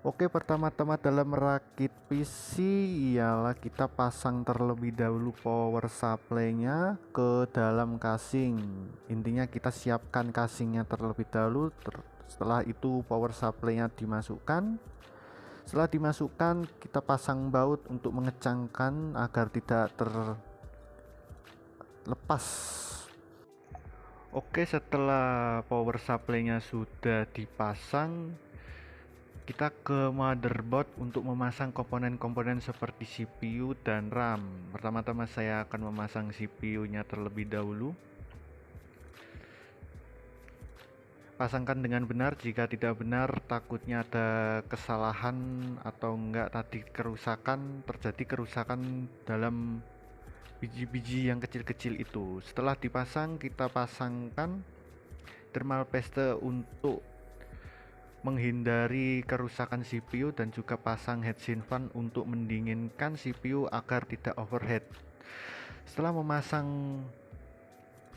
Oke, pertama-tama dalam merakit PC ialah kita pasang terlebih dahulu power supply-nya ke dalam casing. Intinya kita siapkan casingnya terlebih dahulu. Setelah itu power supply-nya dimasukkan. Setelah dimasukkan, kita pasang baut untuk mengencangkan agar tidak terlepas. Oke, setelah power supply-nya sudah dipasang, kita ke motherboard untuk memasang komponen-komponen seperti CPU dan RAM. Pertama-tama saya akan memasang CPU-nya terlebih dahulu. Pasangkan dengan benar, jika tidak benar takutnya ada kesalahan atau enggak tadi terjadi kerusakan dalam biji-biji yang kecil-kecil itu. Setelah dipasang, kita pasangkan thermal paste untuk menghindari kerusakan CPU dan juga pasang heatsink fan untuk mendinginkan CPU agar tidak overheat. Setelah memasang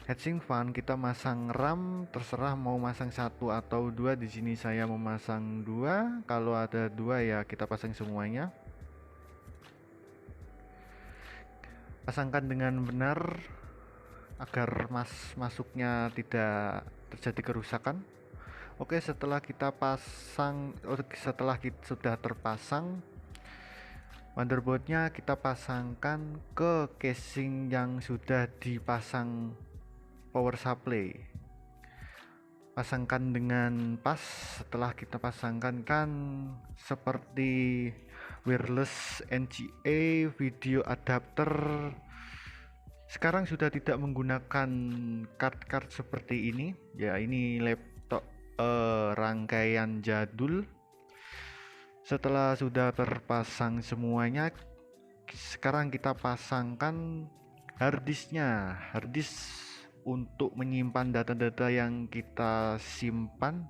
heatsink fan, kita masang RAM, terserah mau masang satu atau dua. Di sini saya memasang dua. Kalau ada dua ya kita pasang semuanya. Pasangkan dengan benar agar masuknya tidak terjadi kerusakan. Oke, setelah sudah terpasang motherboardnya, kita pasangkan ke casing yang sudah dipasang power supply. Pasangkan dengan pas. Setelah kita pasangkan kan seperti wireless NGA video adapter. Sekarang sudah tidak menggunakan card seperti ini. Ya, ini laptop rangkaian jadul. Setelah sudah terpasang semuanya, sekarang kita pasangkan harddisknya. Harddisk untuk menyimpan data-data yang kita simpan,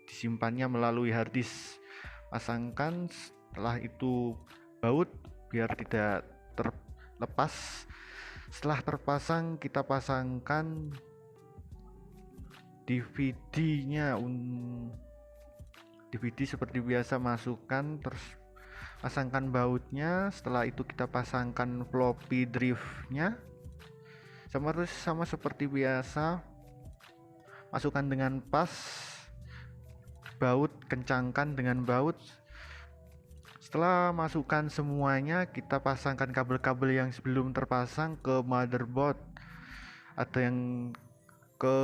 disimpannya melalui harddisk. Pasangkan, setelah itu baut biar tidak terlepas. Setelah terpasang, kita pasangkan DVD-nya. DVD seperti biasa, masukkan, terus pasangkan bautnya. Setelah itu kita pasangkan floppy drive-nya. Sama seperti biasa, masukkan dengan pas, baut kencangkan dengan baut. Setelah masukkan semuanya, kita pasangkan kabel-kabel yang sebelum terpasang ke motherboard. Ada yang ke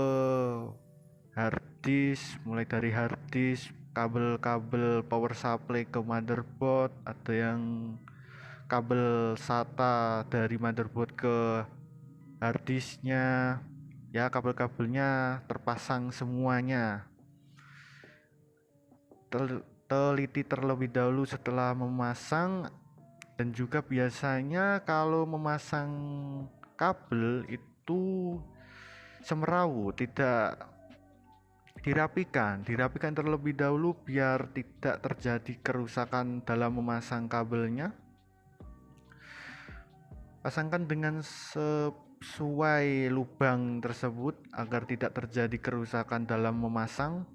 harddisk, mulai dari harddisk, kabel-kabel power supply ke motherboard, ada yang kabel SATA dari motherboard ke harddisknya. Ya, kabel-kabelnya terpasang semuanya. Teliti terlebih dahulu setelah memasang. Dan juga biasanya kalau memasang kabel itu semeraut, tidak dirapikan terlebih dahulu biar tidak terjadi kerusakan dalam memasang kabelnya. Pasangkan dengan sesuai lubang tersebut agar tidak terjadi kerusakan dalam memasang.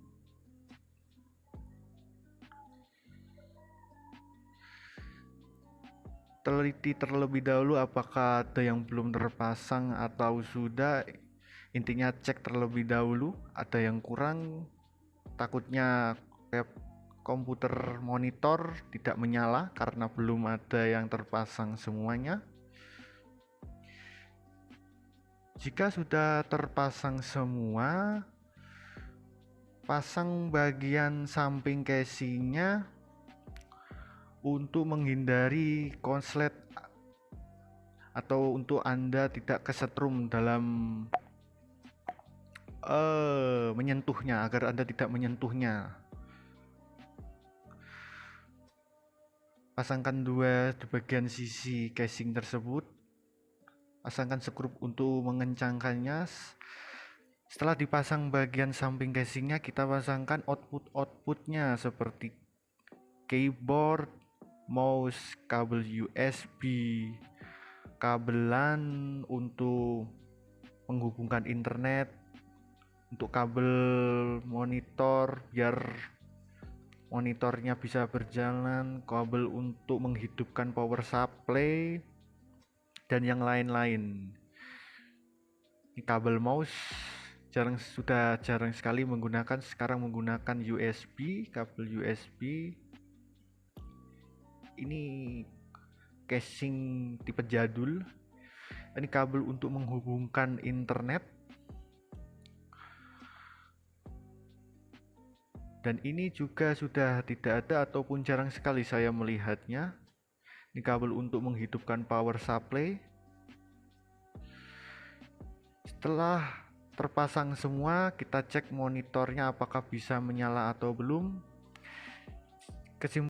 Teliti terlebih dahulu apakah ada yang belum terpasang atau sudah. Intinya cek terlebih dahulu, ada yang kurang, takutnya komputer monitor tidak menyala karena belum ada yang terpasang semuanya. Jika sudah terpasang semua, pasang bagian samping casingnya untuk menghindari konslet atau untuk Anda tidak kesetrum dalam menyentuhnya, agar Anda tidak menyentuhnya. Pasangkan dua di bagian sisi casing tersebut. Pasangkan skrup untuk mengencangkannya. Setelah dipasang bagian samping casingnya, kita pasangkan outputnya seperti keyboard, mouse, kabel USB, kabelan untuk menghubungkan internet, untuk kabel monitor biar monitornya bisa berjalan, kabel untuk menghidupkan power supply, dan yang lain-lain. Ini kabel mouse sudah jarang sekali menggunakan, sekarang menggunakan USB, kabel USB. Ini casing tipe jadul. Ini kabel untuk menghubungkan internet. Dan ini juga sudah tidak ada ataupun jarang sekali saya melihatnya. Ini kabel untuk menghidupkan power supply. Setelah terpasang semua, kita cek monitornya apakah bisa menyala atau belum.